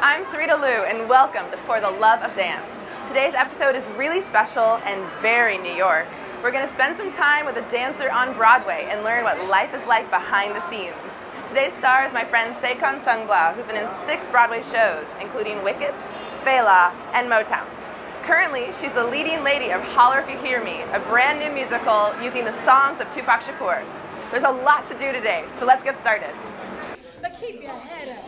I'm Sarita Lou, and welcome to For the Love of Dance. Today's episode is really special and very New York. We're going to spend some time with a dancer on Broadway and learn what life is like behind the scenes. Today's star is my friend Saycon Sengbloh, who's been in 6 Broadway shows, including Wicked, Fela, and Motown. Currently, she's the leading lady of Holler If You Hear Me, a brand new musical using the songs of Tupac Shakur. There's a lot to do today, so let's get started. But keep your head up.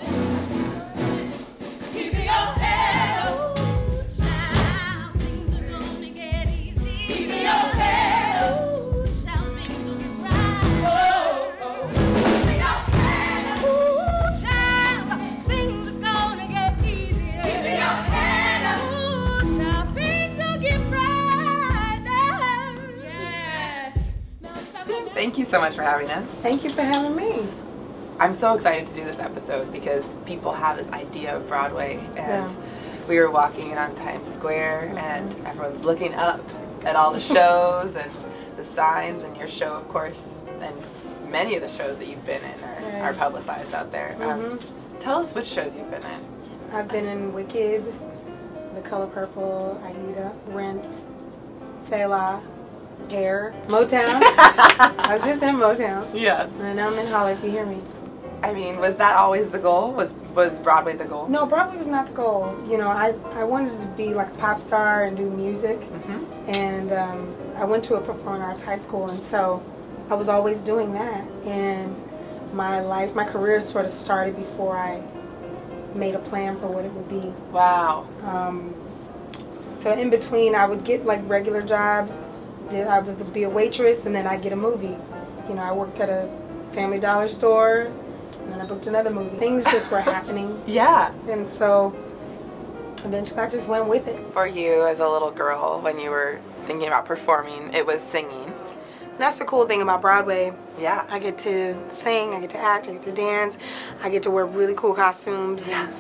Keep your head up. Ooh, child, things are gonna get easy. Keep your head up. Ooh, child, things will get right. Oh, oh. Keep your head up. Ooh, child, things are gonna get easy. Keep your head up. Ooh, child, things will get right. Yes. Thank you so much for having us. Thank you for having me. I'm so excited to do this episode because people have this idea of Broadway, and we were walking on Times Square and everyone's looking up at all the shows and the signs, and your show, of course, and many of the shows that you've been in are publicized out there. Tell us which shows you've been in. I've been in Wicked, The Color Purple, Aida, Rent, Fela, Hair, Motown. I was just in Motown. Yes. And now I'm in Holler If You Hear Me. I mean, was that always the goal? Was Broadway the goal? No, Broadway was not the goal. You know, I wanted to be like a pop star and do music. And I went to a performing arts high school, and so I was always doing that. And my career sort of started before I made a plan for what it would be. Wow. So in between, I would get like regular jobs. I was be a waitress, and then I'd get a movie. You know, I worked at a Family Dollar store, and then I booked another movie. Things just were happening. Yeah. And so eventually I just went with it. For you as a little girl, when you were thinking about performing, it was singing. That's the cool thing about Broadway. Yeah. I get to sing, I get to act, I get to dance, I get to wear really cool costumes and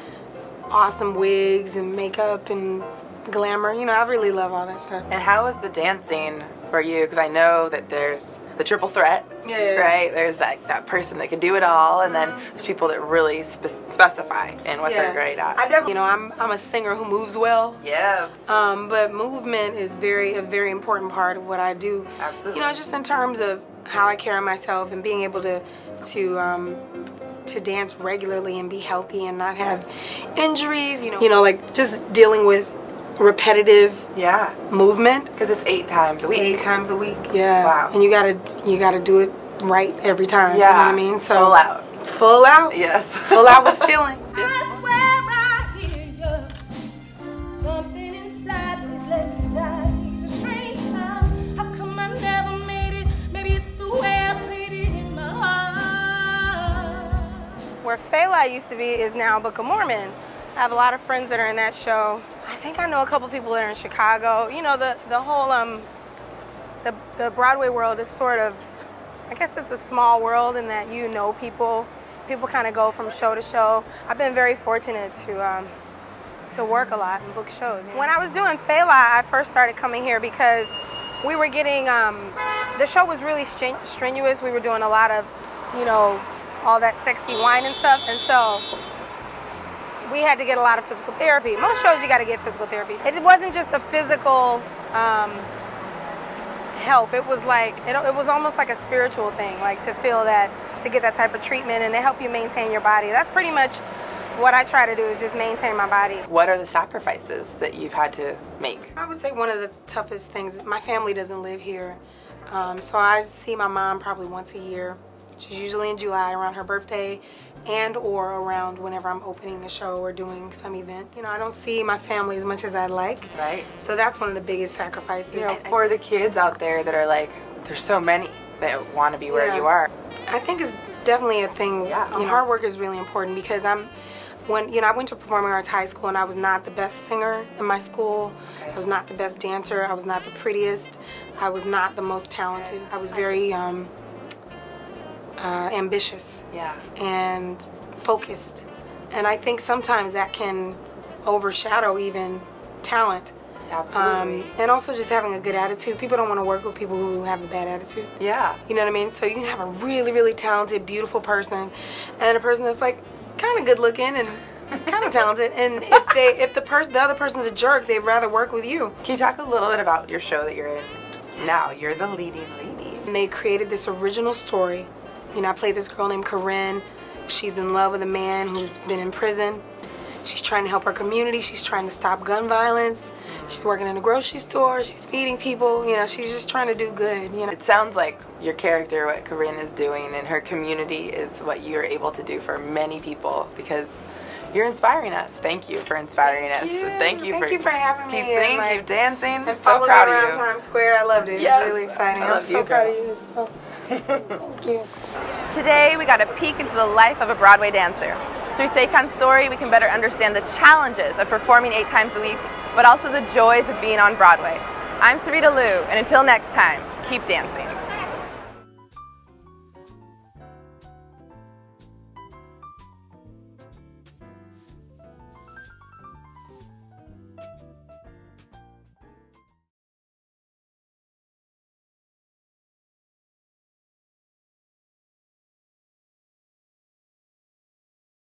awesome wigs and makeup and glamour. You know, I really love all that stuff. And how was the dancing for you? Because I know that there's the triple threat, right? There's that person that can do it all, and then there's people that really specify in what they're great at. I definitely, you know, I'm a singer who moves well. Yes. But movement is a very important part of what I do. Absolutely. You know, just in terms of how I carry myself and being able to dance regularly and be healthy and not have injuries. You know, like just dealing with repetitive movement, because it's 8 times a week. 8 times a week. Yeah. Wow. And you gotta do it right every time. Yeah. You know what I mean? So full out. Full out. Yes. Full out with feeling. I swear I hear you. Something inside, please let me die. He's a strange clown. How come I never made it? Maybe it's the way I played it in my heart. Where Fela used to be is now Book of Mormon. I have a lot of friends that are in that show. I think I know a couple people that are in Chicago. You know, the whole the Broadway world is sort of, I guess it's a small world in that you know people. People kind of go from show to show. I've been very fortunate to work a lot and book shows. When I was doing Fela, I first started coming here because we were getting the show was really strenuous. We were doing a lot of, you know, all that sexy wine and stuff, and so we had to get a lot of physical therapy. Most shows you got to get physical therapy. It wasn't just a physical help. It was like it was almost like a spiritual thing, like to feel that, to get that type of treatment and to help you maintain your body. That's pretty much what I try to do, is just maintain my body. What are the sacrifices that you've had to make? I would say one of the toughest things is my family doesn't live here, so I see my mom probably once a year. She's usually in July around her birthday, and or around whenever I'm opening a show or doing some event. You know, I don't see my family as much as I'd like. Right. So that's one of the biggest sacrifices. You know, for the kids out there that are like, there's so many that want to be where you are. I think it's definitely a thing. You know, hard work is really important, because I went to performing arts high school, and I was not the best singer in my school. I was not the best dancer. I was not the prettiest. I was not the most talented. I was very ambitious and focused, and I think sometimes that can overshadow even talent. Absolutely. And also just having a good attitude. People don't want to work with people who have a bad attitude. Yeah. You know what I mean? So you can have a really, really talented, beautiful person, and a person that's like kind of good looking and kind of talented. And if the other person's a jerk, they'd rather work with you. Can you talk a little bit about your show that you're in now? You're the leading lady. And they created this original story. You know, I play this girl named Corinne. She's in love with a man who's been in prison. She's trying to help her community. She's trying to stop gun violence. She's working in a grocery store. She's feeding people. You know, she's just trying to do good. You know, it sounds like your character, what Corinne is doing in her community, is what you're able to do for many people, because you're inspiring us. Thank you for inspiring us. Thank you for having me. Keep singing, keep dancing. I'm so proud around of you. Times Square. I loved it. Yes. It was really exciting. I'm so proud of you as well. Thank you. Today we got a peek into the life of a Broadway dancer. Through Saycon's story, we can better understand the challenges of performing 8 times a week, but also the joys of being on Broadway. I'm Sarita Lou, and until next time, keep dancing.